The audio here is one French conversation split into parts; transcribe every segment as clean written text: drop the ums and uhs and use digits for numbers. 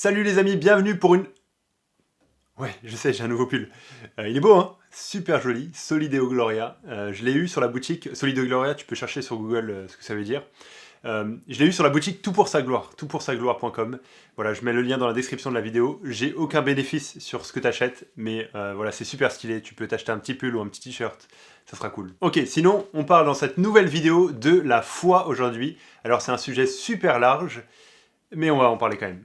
Salut les amis, bienvenue pour une... Ouais, je sais, j'ai un nouveau pull. Il est beau, hein? Super joli, Solideo Gloria. Je l'ai eu sur la boutique Solideo Gloria, tu peux chercher sur Google ce que ça veut dire. Je l'ai eu sur la boutique Tout pour sa gloire, toutpoursagloire.com. Voilà, je mets le lien dans la description de la vidéo. J'ai aucun bénéfice sur ce que tu achètes, mais voilà, c'est super stylé. Tu peux t'acheter un petit pull ou un petit t-shirt, ça sera cool. Ok, sinon, on parle dans cette nouvelle vidéo de la foi aujourd'hui. Alors, c'est un sujet super large, mais on va en parler quand même.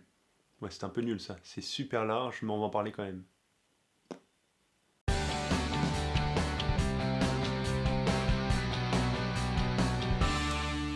Ouais, c'est un peu nul ça. C'est super large, mais on va en parler quand même.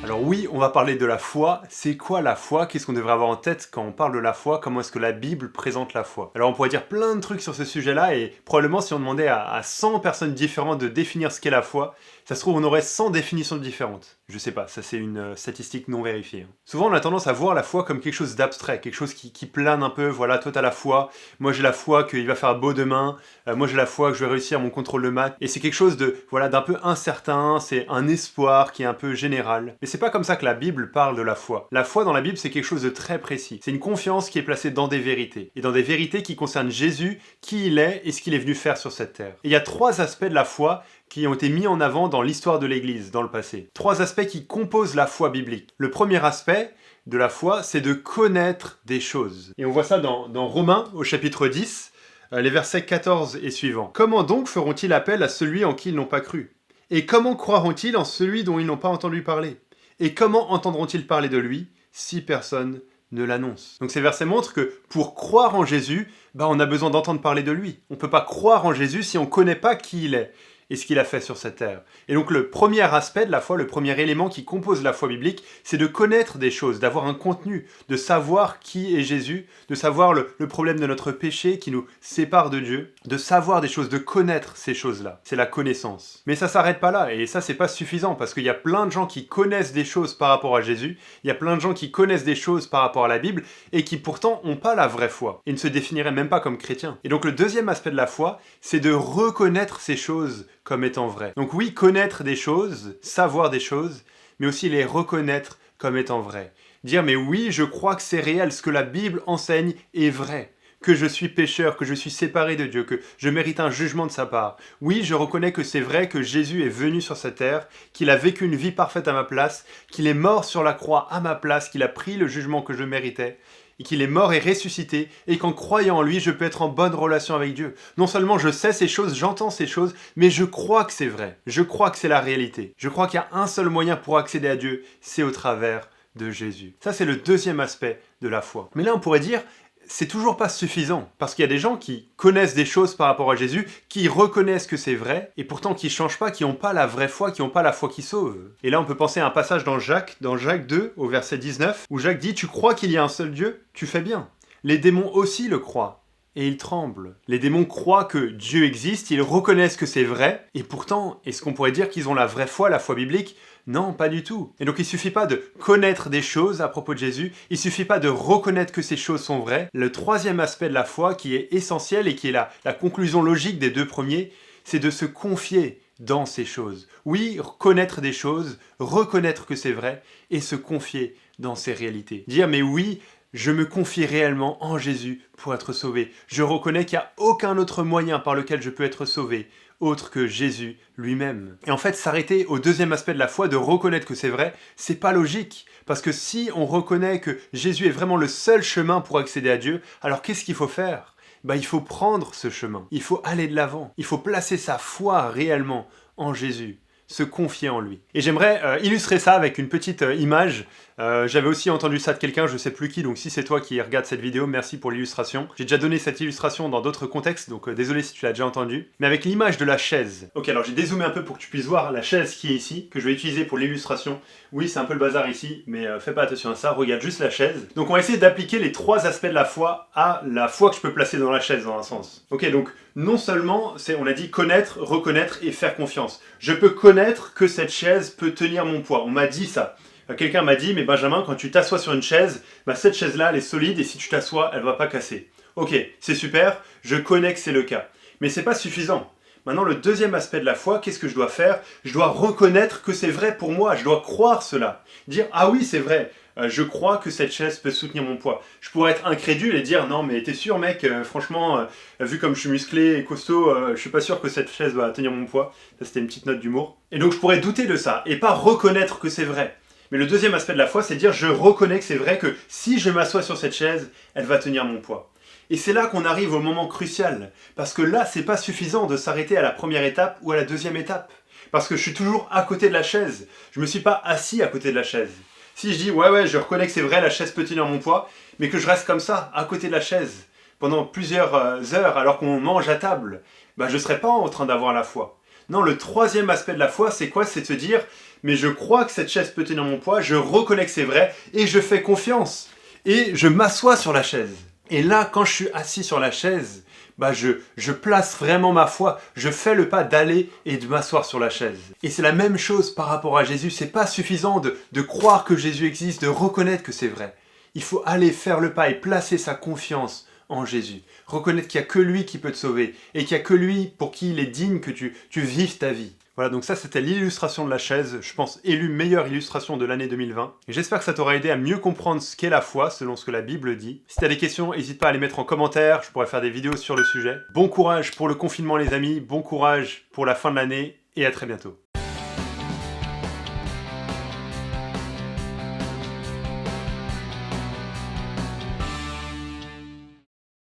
Alors oui, on va parler de la foi. C'est quoi la foi? Qu'est-ce qu'on devrait avoir en tête quand on parle de la foi? Comment est-ce que la Bible présente la foi? Alors on pourrait dire plein de trucs sur ce sujet-là et probablement si on demandait à 100 personnes différentes de définir ce qu'est la foi, ça se trouve on aurait 100 définitions différentes. Je sais pas, ça c'est une statistique non vérifiée. Souvent on a tendance à voir la foi comme quelque chose d'abstrait, quelque chose qui plane un peu. Voilà, toi t'as la foi, moi j'ai la foi qu'il va faire beau demain, moi j'ai la foi que je vais réussir mon contrôle de maths. Et c'est quelque chose de, voilà, d'un peu incertain, c'est un espoir qui est un peu général. Mais c'est pas comme ça que la Bible parle de la foi. La foi dans la Bible, c'est quelque chose de très précis. C'est une confiance qui est placée dans des vérités. Et dans des vérités qui concernent Jésus, qui il est et ce qu'il est venu faire sur cette terre. Et il y a trois aspects de la foi qui ont été mis en avant dans l'histoire de l'Église, dans le passé. Trois aspects qui composent la foi biblique. Le premier aspect de la foi, c'est de connaître des choses. Et on voit ça dans Romains, au chapitre 10, les versets 14 et suivants. « Comment donc feront-ils appel à celui en qui ils n'ont pas cru? Et comment croiront-ils en celui dont ils n'ont pas entendu parler? Et comment entendront-ils parler de lui si personne ne l'annonce ?» Donc ces versets montrent que pour croire en Jésus, on a besoin d'entendre parler de lui. On ne peut pas croire en Jésus si on ne connaît pas qui il est et ce qu'il a fait sur cette terre. Et donc le premier aspect de la foi, le premier élément qui compose la foi biblique, c'est de connaître des choses, d'avoir un contenu, de savoir qui est Jésus, de savoir le problème de notre péché qui nous sépare de Dieu, de savoir des choses, de connaître ces choses-là. C'est la connaissance. Mais ça s'arrête pas là, et ça c'est pas suffisant, parce qu'il y a plein de gens qui connaissent des choses par rapport à Jésus, il y a plein de gens qui connaissent des choses par rapport à la Bible, et qui pourtant n'ont pas la vraie foi, et ne se définiraient même pas comme chrétiens. Et donc le deuxième aspect de la foi, c'est de reconnaître ces choses comme étant vraies. Donc oui, connaître des choses, savoir des choses, mais aussi les reconnaître comme étant vraies. Dire mais oui, je crois que c'est réel, ce que la Bible enseigne est vrai, que je suis pécheur, que je suis séparé de Dieu, que je mérite un jugement de sa part. Oui, je reconnais que c'est vrai que Jésus est venu sur cette terre, qu'il a vécu une vie parfaite à ma place, qu'il est mort sur la croix à ma place, qu'il a pris le jugement que je méritais, et qu'il est mort et ressuscité, et qu'en croyant en lui, je peux être en bonne relation avec Dieu. Non seulement je sais ces choses, j'entends ces choses, mais je crois que c'est vrai. Je crois que c'est la réalité. Je crois qu'il y a un seul moyen pour accéder à Dieu, c'est au travers de Jésus. Ça, c'est le deuxième aspect de la foi. Mais là, on pourrait dire, c'est toujours pas suffisant, parce qu'il y a des gens qui connaissent des choses par rapport à Jésus, qui reconnaissent que c'est vrai, et pourtant qui changent pas, qui n'ont pas la vraie foi, qui n'ont pas la foi qui sauve. Et là on peut penser à un passage dans Jacques 2, au verset 19, où Jacques dit « Tu crois qu'il y a un seul Dieu? Tu fais bien. Les démons aussi le croient. » Et ils tremblent. Les démons croient que Dieu existe, ils reconnaissent que c'est vrai, et pourtant, est-ce qu'on pourrait dire qu'ils ont la vraie foi, la foi biblique? Non, pas du tout. Et donc il suffit pas de connaître des choses à propos de Jésus, il suffit pas de reconnaître que ces choses sont vraies. Le troisième aspect de la foi qui est essentiel et qui est la conclusion logique des deux premiers, c'est de se confier dans ces choses. Oui, connaître des choses, reconnaître que c'est vrai, et se confier dans ces réalités. Dire mais oui, je me confie réellement en Jésus pour être sauvé. Je reconnais qu'il n'y a aucun autre moyen par lequel je peux être sauvé, autre que Jésus lui-même. Et en fait, s'arrêter au deuxième aspect de la foi, de reconnaître que c'est vrai, c'est pas logique. Parce que si on reconnaît que Jésus est vraiment le seul chemin pour accéder à Dieu, alors qu'est-ce qu'il faut faire? Il faut prendre ce chemin. Il faut aller de l'avant. Il faut placer sa foi réellement en Jésus. Se confier en lui. Et j'aimerais illustrer ça avec une petite image. J'avais aussi entendu ça de quelqu'un, je sais plus qui, donc si c'est toi qui regardes cette vidéo, merci pour l'illustration. J'ai déjà donné cette illustration dans d'autres contextes, donc désolé si tu l'as déjà entendu. Mais avec l'image de la chaise. Ok, alors j'ai dézoomé un peu pour que tu puisses voir la chaise qui est ici, que je vais utiliser pour l'illustration. Oui, c'est un peu le bazar ici, mais fais pas attention à ça, regarde juste la chaise. Donc on va essayer d'appliquer les trois aspects de la foi à la foi que je peux placer dans la chaise, dans un sens. Ok, donc non seulement, on a dit connaître, reconnaître et faire confiance. Je peux connaître que cette chaise peut tenir mon poids. On m'a dit ça. Quelqu'un m'a dit, mais Benjamin, quand tu t'assois sur une chaise, cette chaise-là, elle est solide et si tu t'assois, elle va pas casser. Ok, c'est super, je connais que c'est le cas. Mais c'est pas suffisant. Maintenant, le deuxième aspect de la foi, qu'est-ce que je dois faire? Je dois reconnaître que c'est vrai pour moi, je dois croire cela. Dire, ah oui, c'est vrai. je crois que cette chaise peut soutenir mon poids. Je pourrais être incrédule et dire non mais t'es sûr mec, franchement, vu comme je suis musclé et costaud, je suis pas sûr que cette chaise va tenir mon poids. Ça c'était une petite note d'humour. Et donc je pourrais douter de ça et pas reconnaître que c'est vrai. Mais le deuxième aspect de la foi, c'est dire je reconnais que c'est vrai que si je m'assois sur cette chaise, elle va tenir mon poids. Et c'est là qu'on arrive au moment crucial, parce que là, c'est pas suffisant de s'arrêter à la première étape ou à la deuxième étape, parce que je suis toujours à côté de la chaise. Je me suis pas assis à côté de la chaise. Si je dis ouais, je reconnais que c'est vrai, la chaise peut tenir mon poids, mais que je reste comme ça, à côté de la chaise, pendant plusieurs heures, alors qu'on mange à table, bah je serais pas en train d'avoir la foi. Non, le troisième aspect de la foi, c'est quoi? C'est de se dire, mais je crois que cette chaise peut tenir mon poids, je reconnais que c'est vrai, et je fais confiance. Et je m'assois sur la chaise. Et là, quand je suis assis sur la chaise, bah je place vraiment ma foi, je fais le pas d'aller et de m'asseoir sur la chaise. Et c'est la même chose par rapport à Jésus, c'est pas suffisant de croire que Jésus existe, de reconnaître que c'est vrai. Il faut aller faire le pas et placer sa confiance en Jésus. Reconnaître qu'il n'y a que lui qui peut te sauver et qu'il n'y a que lui pour qui il est digne que tu vives ta vie. Voilà, donc ça c'était l'illustration de la chaise, je pense élue meilleure illustration de l'année 2020. Et j'espère que ça t'aura aidé à mieux comprendre ce qu'est la foi selon ce que la Bible dit. Si t'as des questions, n'hésite pas à les mettre en commentaire, je pourrais faire des vidéos sur le sujet. Bon courage pour le confinement les amis, bon courage pour la fin de l'année et à très bientôt.